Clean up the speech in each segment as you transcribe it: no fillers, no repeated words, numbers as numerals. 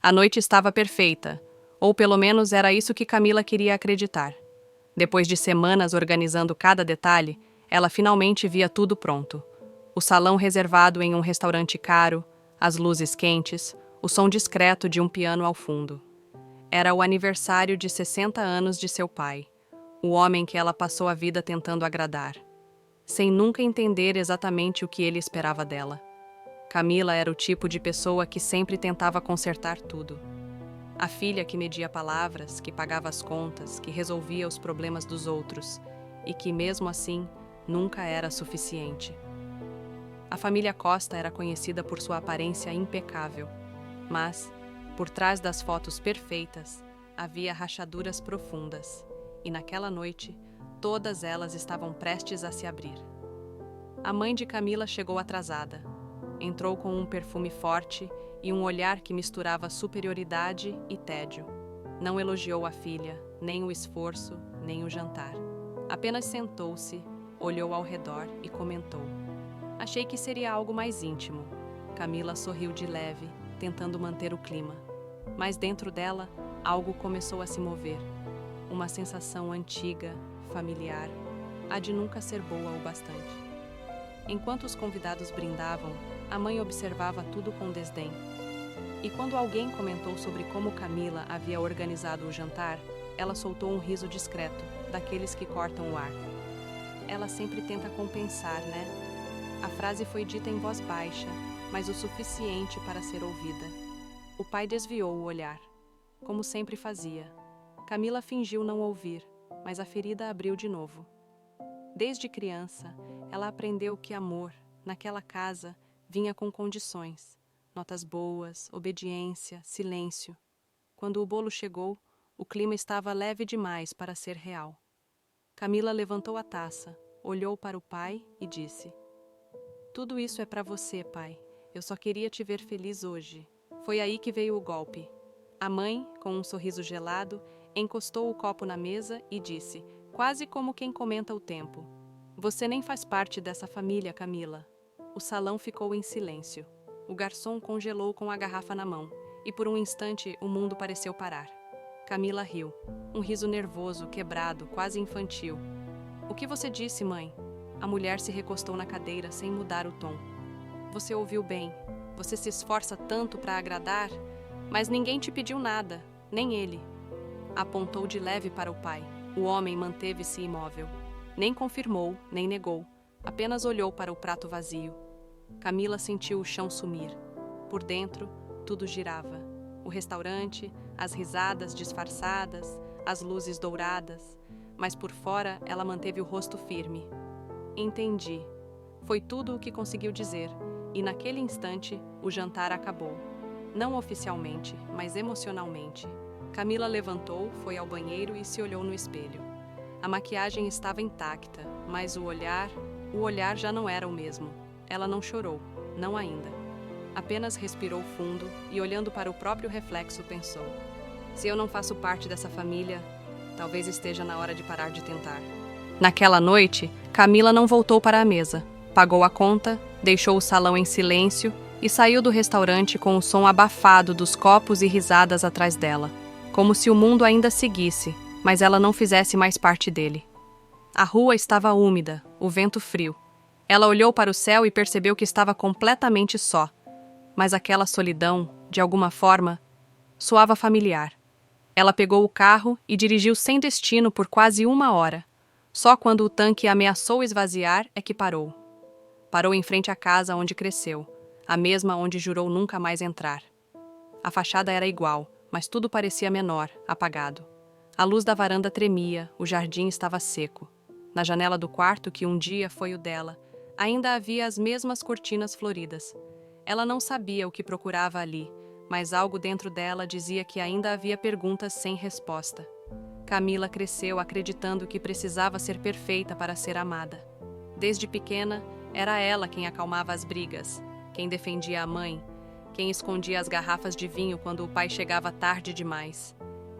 A noite estava perfeita, ou pelo menos era isso que Camila queria acreditar. Depois de semanas organizando cada detalhe, ela finalmente via tudo pronto. O salão reservado em um restaurante caro, as luzes quentes, o som discreto de um piano ao fundo. Era o aniversário de 60 anos de seu pai, o homem que ela passou a vida tentando agradar, sem nunca entender exatamente o que ele esperava dela. Camila era o tipo de pessoa que sempre tentava consertar tudo. A filha que media palavras, que pagava as contas, que resolvia os problemas dos outros e que, mesmo assim, nunca era suficiente. A família Costa era conhecida por sua aparência impecável, mas, por trás das fotos perfeitas, havia rachaduras profundas, e naquela noite, todas elas estavam prestes a se abrir. A mãe de Camila chegou atrasada. Entrou com um perfume forte e um olhar que misturava superioridade e tédio. Não elogiou a filha, nem o esforço, nem o jantar. Apenas sentou-se, olhou ao redor e comentou: "Achei que seria algo mais íntimo." Camila sorriu de leve, tentando manter o clima. Mas dentro dela, algo começou a se mover. Uma sensação antiga, familiar, a de nunca ser boa o bastante. Enquanto os convidados brindavam, a mãe observava tudo com desdém. E quando alguém comentou sobre como Camila havia organizado o jantar, ela soltou um riso discreto, daqueles que cortam o ar. "Ela sempre tenta compensar, né?" A frase foi dita em voz baixa, mas o suficiente para ser ouvida. O pai desviou o olhar, como sempre fazia. Camila fingiu não ouvir, mas a ferida abriu de novo. Desde criança, ela aprendeu que amor, naquela casa, vinha com condições. Notas boas, obediência, silêncio. Quando o bolo chegou, o clima estava leve demais para ser real. Camila levantou a taça, olhou para o pai e disse: "Tudo isso é para você, pai. Eu só queria te ver feliz hoje." Foi aí que veio o golpe. A mãe, com um sorriso gelado, encostou o copo na mesa e disse, quase como quem comenta o tempo: "Você nem faz parte dessa família, Camila." O salão ficou em silêncio. O garçom congelou com a garrafa na mão, e por um instante o mundo pareceu parar. Camila riu, um riso nervoso, quebrado, quase infantil. "O que você disse, mãe?" A mulher se recostou na cadeira sem mudar o tom. "Você ouviu bem. Você se esforça tanto para agradar, mas ninguém te pediu nada, nem ele." Apontou de leve para o pai. O homem manteve-se imóvel. Nem confirmou, nem negou. Apenas olhou para o prato vazio. Camila sentiu o chão sumir. Por dentro, tudo girava. O restaurante, as risadas disfarçadas, as luzes douradas. Mas por fora, ela manteve o rosto firme. "Entendi." Foi tudo o que conseguiu dizer, e naquele instante, o jantar acabou. Não oficialmente, mas emocionalmente. Camila levantou, foi ao banheiro e se olhou no espelho. A maquiagem estava intacta, mas o olhar já não era o mesmo. Ela não chorou, não ainda. Apenas respirou fundo e, olhando para o próprio reflexo, pensou: "Se eu não faço parte dessa família, talvez esteja na hora de parar de tentar." Naquela noite, Camila não voltou para a mesa. Pagou a conta, deixou o salão em silêncio e saiu do restaurante com o som abafado dos copos e risadas atrás dela, como se o mundo ainda seguisse, mas ela não fizesse mais parte dele. A rua estava úmida, o vento frio. Ela olhou para o céu e percebeu que estava completamente só. Mas aquela solidão, de alguma forma, soava familiar. Ela pegou o carro e dirigiu sem destino por quase 1 hora. Só quando o tanque ameaçou esvaziar é que parou. Parou em frente à casa onde cresceu, a mesma onde jurou nunca mais entrar. A fachada era igual, mas tudo parecia menor, apagado. A luz da varanda tremia, o jardim estava seco. Na janela do quarto, que um dia foi o dela, ainda havia as mesmas cortinas floridas. Ela não sabia o que procurava ali, mas algo dentro dela dizia que ainda havia perguntas sem resposta. Camila cresceu acreditando que precisava ser perfeita para ser amada. Desde pequena, era ela quem acalmava as brigas, quem defendia a mãe, quem escondia as garrafas de vinho quando o pai chegava tarde demais.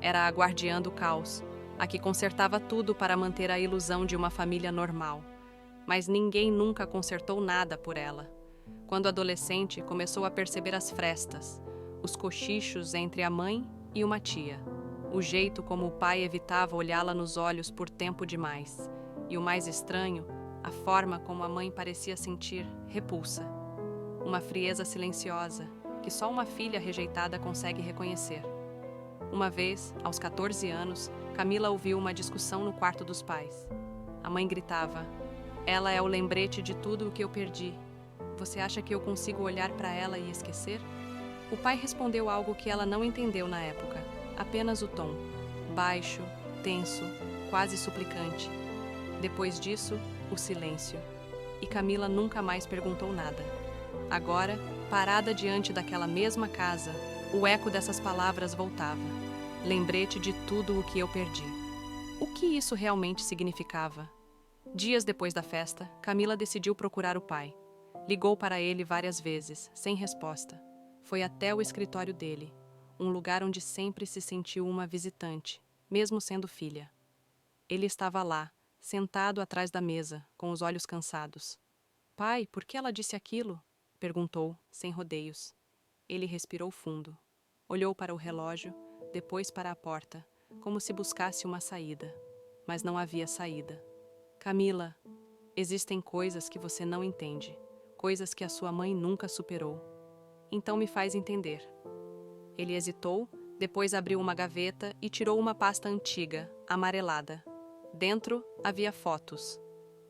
Era a guardiã do caos, a que consertava tudo para manter a ilusão de uma família normal. Mas ninguém nunca consertou nada por ela. Quando adolescente, começou a perceber as frestas, os cochichos entre a mãe e uma tia, o jeito como o pai evitava olhá-la nos olhos por tempo demais, e o mais estranho, a forma como a mãe parecia sentir repulsa. Uma frieza silenciosa, que só uma filha rejeitada consegue reconhecer. Uma vez, aos 14 anos, Camila ouviu uma discussão no quarto dos pais. A mãe gritava: "Ela é o lembrete de tudo o que eu perdi. Você acha que eu consigo olhar para ela e esquecer?" O pai respondeu algo que ela não entendeu na época, apenas o tom, baixo, tenso, quase suplicante. Depois disso, o silêncio. E Camila nunca mais perguntou nada. Agora, parada diante daquela mesma casa, o eco dessas palavras voltava. Lembrete de tudo o que eu perdi. O que isso realmente significava? Dias depois da festa, Camila decidiu procurar o pai. Ligou para ele várias vezes, sem resposta. Foi até o escritório dele, um lugar onde sempre se sentiu uma visitante, mesmo sendo filha. Ele estava lá, sentado atrás da mesa, com os olhos cansados. "Pai, por que ela disse aquilo?" perguntou, sem rodeios. Ele respirou fundo. Olhou para o relógio, depois para a porta, como se buscasse uma saída. Mas não havia saída. "Camila, existem coisas que você não entende, coisas que a sua mãe nunca superou. Então me faz entender." Ele hesitou, depois abriu uma gaveta e tirou uma pasta antiga, amarelada. Dentro havia fotos.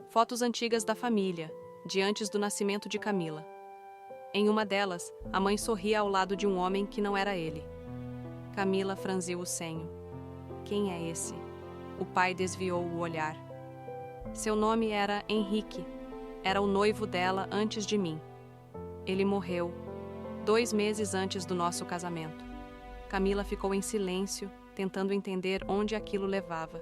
Fotos antigas da família, de antes do nascimento de Camila. Em uma delas, a mãe sorria ao lado de um homem que não era ele. Camila franziu o senho. "Quem é esse?" O pai desviou o olhar. "Seu nome era Henrique. Era o noivo dela antes de mim. Ele morreu 2 meses antes do nosso casamento." Camila ficou em silêncio, tentando entender onde aquilo levava.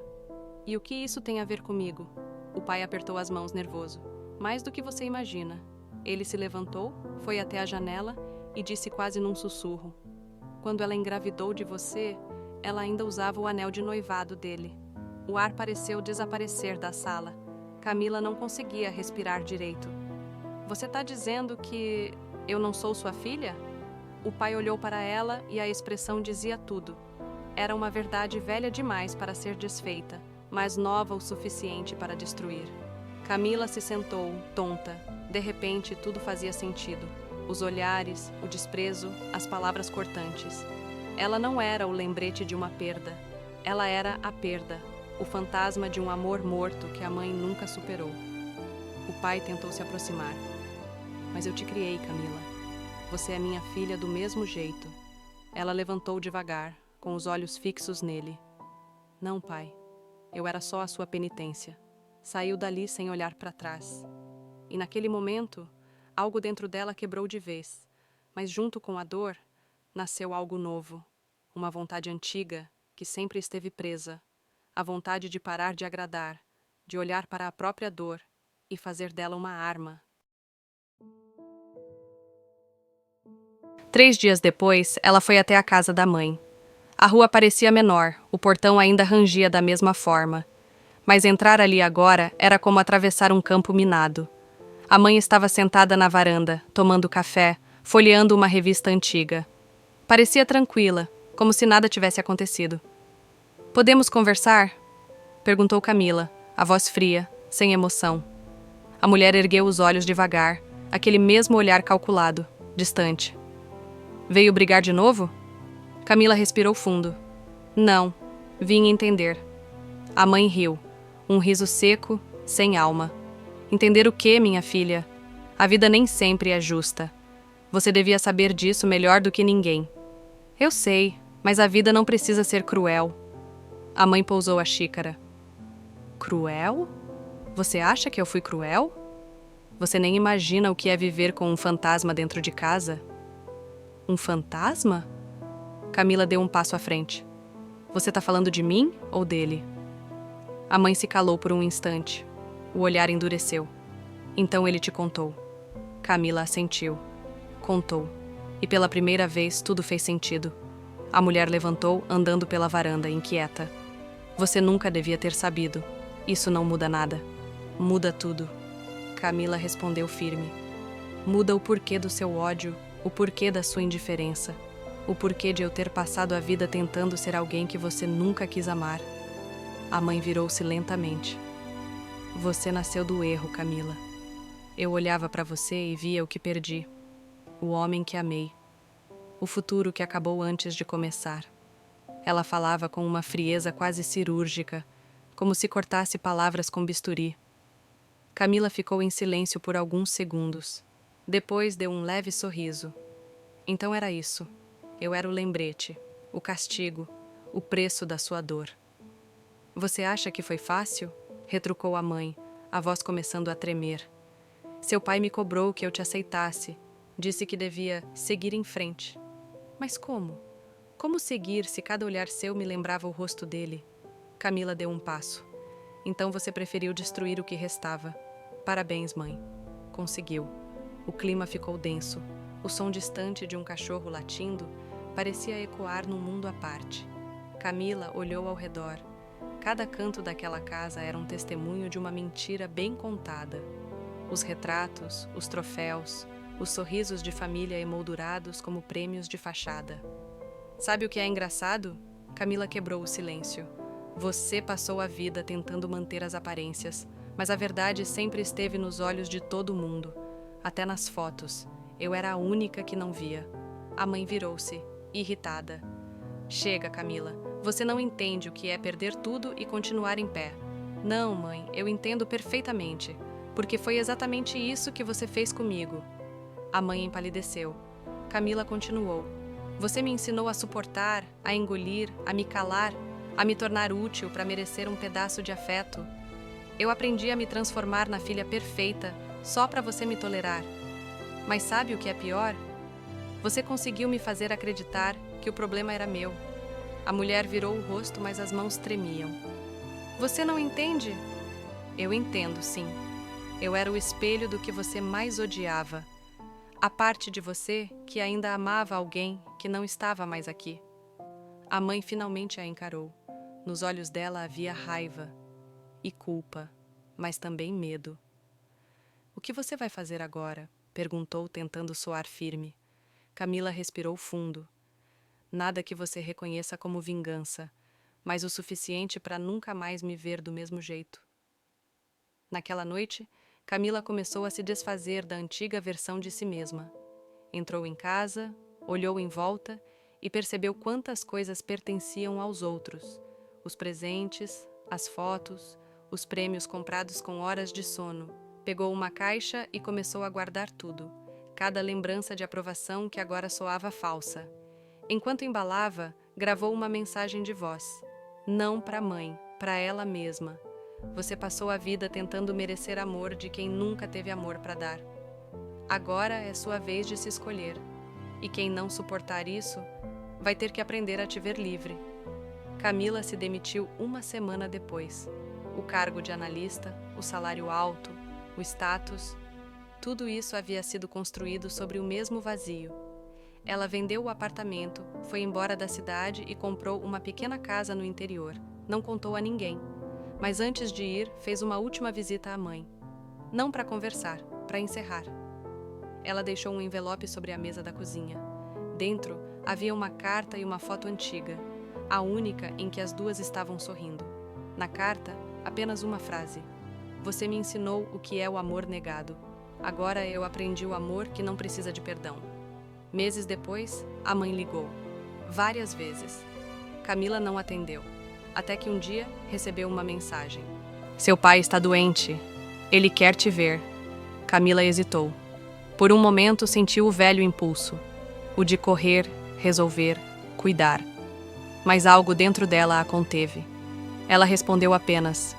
"E o que isso tem a ver comigo?" O pai apertou as mãos nervoso. "Mais do que você imagina." Ele se levantou, foi até a janela e disse quase num sussurro: "Quando ela engravidou de você, ela ainda usava o anel de noivado dele." O ar pareceu desaparecer da sala. Camila não conseguia respirar direito. "Você está dizendo que eu não sou sua filha?" O pai olhou para ela e a expressão dizia tudo. Era uma verdade velha demais para ser desfeita, mas nova o suficiente para destruir. Camila se sentou, tonta. De repente, tudo fazia sentido. Os olhares, o desprezo, as palavras cortantes. Ela não era o lembrete de uma perda. Ela era a perda, o fantasma de um amor morto que a mãe nunca superou. O pai tentou se aproximar. "Mas eu te criei, Camila. Você é minha filha do mesmo jeito." Ela levantou devagar, com os olhos fixos nele. "Não, pai. Eu era só a sua penitência." Saiu dali sem olhar para trás. E naquele momento, algo dentro dela quebrou de vez. Mas junto com a dor, nasceu algo novo. Uma vontade antiga, que sempre esteve presa. A vontade de parar de agradar, de olhar para a própria dor e fazer dela uma arma. 3 dias depois, ela foi até a casa da mãe. A rua parecia menor, o portão ainda rangia da mesma forma. Mas entrar ali agora era como atravessar um campo minado. A mãe estava sentada na varanda, tomando café, folheando uma revista antiga. Parecia tranquila, como se nada tivesse acontecido. "Podemos conversar?" perguntou Camila, a voz fria, sem emoção. A mulher ergueu os olhos devagar, aquele mesmo olhar calculado, distante. "Veio brigar de novo?" Camila respirou fundo. "Não, vim entender." A mãe riu, um riso seco, sem alma. "Entender o quê, minha filha? A vida nem sempre é justa. Você devia saber disso melhor do que ninguém." "Eu sei, mas a vida não precisa ser cruel." A mãe pousou a xícara. "Cruel? Você acha que eu fui cruel? Você nem imagina o que é viver com um fantasma dentro de casa." "Um fantasma?" Camila deu um passo à frente. "Você tá falando de mim ou dele?" A mãe se calou por um instante. O olhar endureceu. "Então ele te contou." Camila assentiu. Contou. E pela primeira vez tudo fez sentido. A mulher levantou, andando pela varanda, inquieta. "Você nunca devia ter sabido. Isso não muda nada." "Muda tudo." Camila respondeu firme. "Muda o porquê do seu ódio, o porquê da sua indiferença." O porquê de eu ter passado a vida tentando ser alguém que você nunca quis amar. A mãe virou-se lentamente. Você nasceu do erro, Camila. Eu olhava para você e via o que perdi. O homem que amei. O futuro que acabou antes de começar. Ela falava com uma frieza quase cirúrgica, como se cortasse palavras com bisturi. Camila ficou em silêncio por alguns segundos. Depois deu um leve sorriso. Então era isso. Eu era o lembrete, o castigo, o preço da sua dor. Você acha que foi fácil? Retrucou a mãe, a voz começando a tremer. Seu pai me cobrou que eu te aceitasse. Disse que devia seguir em frente. Mas como? Como seguir se cada olhar seu me lembrava o rosto dele? Camila deu um passo. Então você preferiu destruir o que restava. Parabéns, mãe. Conseguiu. O clima ficou denso. O som distante de um cachorro latindo parecia ecoar num mundo à parte. Camila olhou ao redor. Cada canto daquela casa era um testemunho de uma mentira bem contada. Os retratos, os troféus, os sorrisos de família emoldurados como prêmios de fachada. Sabe o que é engraçado? Camila quebrou o silêncio. Você passou a vida tentando manter as aparências, mas a verdade sempre esteve nos olhos de todo mundo. Até nas fotos. Eu era a única que não via. A mãe virou-se, irritada. Chega, Camila. Você não entende o que é perder tudo e continuar em pé. Não, mãe, eu entendo perfeitamente. Porque foi exatamente isso que você fez comigo. A mãe empalideceu. Camila continuou. Você me ensinou a suportar, a engolir, a me calar, a me tornar útil para merecer um pedaço de afeto. Eu aprendi a me transformar na filha perfeita só para você me tolerar. Mas sabe o que é pior? Você conseguiu me fazer acreditar que o problema era meu. A mulher virou o rosto, mas as mãos tremiam. Você não entende? Eu entendo, sim. Eu era o espelho do que você mais odiava. A parte de você que ainda amava alguém que não estava mais aqui. A mãe finalmente a encarou. Nos olhos dela havia raiva e culpa, mas também medo. O que você vai fazer agora? Perguntou, tentando soar firme. Camila respirou fundo. Nada que você reconheça como vingança, mas o suficiente para nunca mais me ver do mesmo jeito. Naquela noite, Camila começou a se desfazer da antiga versão de si mesma. Entrou em casa, olhou em volta e percebeu quantas coisas pertenciam aos outros. Os presentes, as fotos, os prêmios comprados com horas de sono. Pegou uma caixa e começou a guardar tudo. Cada lembrança de aprovação que agora soava falsa. Enquanto embalava, gravou uma mensagem de voz. Não para a mãe, para ela mesma. Você passou a vida tentando merecer amor de quem nunca teve amor para dar. Agora é sua vez de se escolher. E quem não suportar isso, vai ter que aprender a te ver livre. Camila se demitiu uma semana depois. O cargo de analista, o salário alto, o status, tudo isso havia sido construído sobre o mesmo vazio. Ela vendeu o apartamento, foi embora da cidade e comprou uma pequena casa no interior. Não contou a ninguém. Mas antes de ir, fez uma última visita à mãe. Não para conversar, para encerrar. Ela deixou um envelope sobre a mesa da cozinha. Dentro, havia uma carta e uma foto antiga, a única em que as duas estavam sorrindo. Na carta, apenas uma frase. Você me ensinou o que é o amor negado. Agora eu aprendi o amor que não precisa de perdão. Meses depois, a mãe ligou. Várias vezes. Camila não atendeu. Até que um dia, recebeu uma mensagem. Seu pai está doente. Ele quer te ver. Camila hesitou. Por um momento, sentiu o velho impulso. O de correr, resolver, cuidar. Mas algo dentro dela a conteve. Ela respondeu apenas: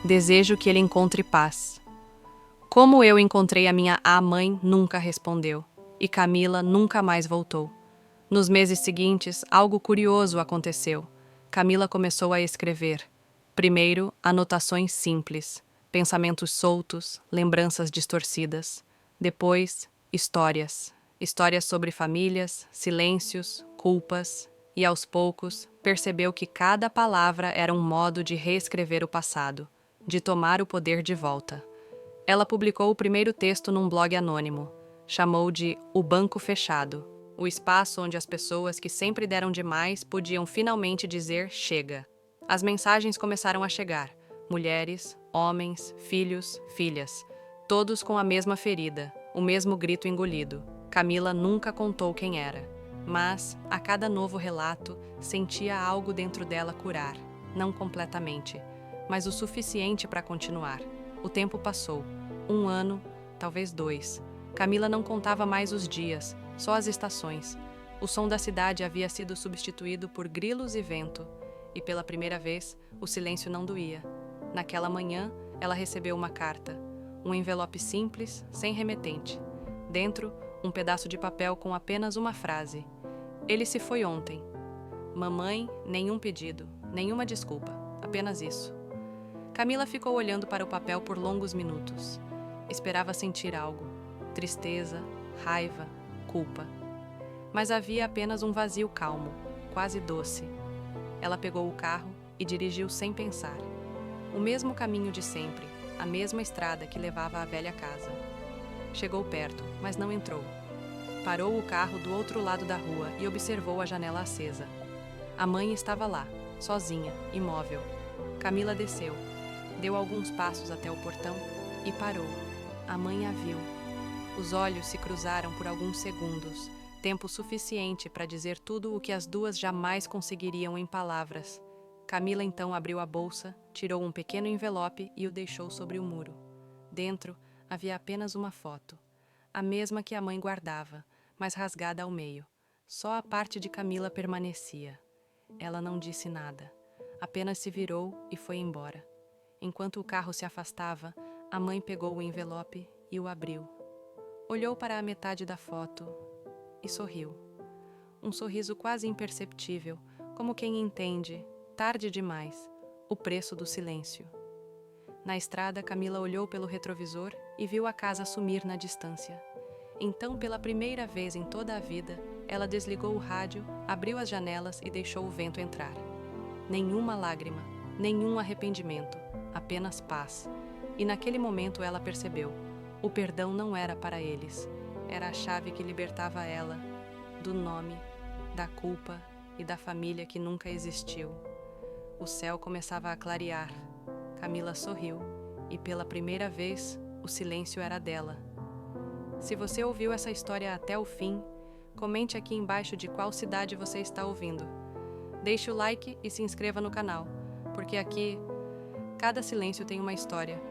desejo que ele encontre paz. Como eu encontrei a minha mãe, nunca respondeu. E Camila nunca mais voltou. Nos meses seguintes, algo curioso aconteceu. Camila começou a escrever. Primeiro, anotações simples, pensamentos soltos, lembranças distorcidas. Depois, histórias. Histórias sobre famílias, silêncios, culpas. E aos poucos, percebeu que cada palavra era um modo de reescrever o passado, de tomar o poder de volta. Ela publicou o primeiro texto num blog anônimo. Chamou de O Banco Fechado. O espaço onde as pessoas que sempre deram demais podiam finalmente dizer chega. As mensagens começaram a chegar. Mulheres, homens, filhos, filhas. Todos com a mesma ferida, o mesmo grito engolido. Camila nunca contou quem era. Mas, a cada novo relato, sentia algo dentro dela curar. Não completamente, mas o suficiente para continuar. O tempo passou. 1 ano, talvez 2. Camila não contava mais os dias, só as estações. O som da cidade havia sido substituído por grilos e vento, e pela primeira vez, o silêncio não doía. Naquela manhã, ela recebeu uma carta, um envelope simples, sem remetente. Dentro, um pedaço de papel com apenas uma frase. Ele se foi ontem. Mamãe, nenhum pedido, nenhuma desculpa, apenas isso. Camila ficou olhando para o papel por longos minutos. Esperava sentir algo. Tristeza, raiva, culpa. Mas havia apenas um vazio calmo, quase doce. Ela pegou o carro e dirigiu sem pensar. O mesmo caminho de sempre, a mesma estrada que levava à velha casa. Chegou perto, mas não entrou. Parou o carro do outro lado da rua e observou a janela acesa. A mãe estava lá, sozinha, imóvel. Camila desceu, deu alguns passos até o portão e parou. A mãe a viu. Os olhos se cruzaram por alguns segundos, tempo suficiente para dizer tudo o que as duas jamais conseguiriam em palavras. Camila então abriu a bolsa, tirou um pequeno envelope e o deixou sobre o muro. Dentro havia apenas uma foto, a mesma que a mãe guardava, mas rasgada ao meio. Só a parte de Camila permanecia. Ela não disse nada, apenas se virou e foi embora. Enquanto o carro se afastava, a mãe pegou o envelope e o abriu. Olhou para a metade da foto e sorriu. Um sorriso quase imperceptível, como quem entende, tarde demais, o preço do silêncio. Na estrada, Camila olhou pelo retrovisor e viu a casa sumir na distância. Então, pela primeira vez em toda a vida, ela desligou o rádio, abriu as janelas e deixou o vento entrar. Nenhuma lágrima, nenhum arrependimento, apenas paz. E naquele momento ela percebeu: o perdão não era para eles, era a chave que libertava ela do nome, da culpa e da família que nunca existiu. O céu começava a clarear. Camila sorriu e, pela primeira vez, o silêncio era dela. Se você ouviu essa história até o fim, comente aqui embaixo de qual cidade você está ouvindo. Deixe o like e se inscreva no canal, porque aqui, cada silêncio tem uma história.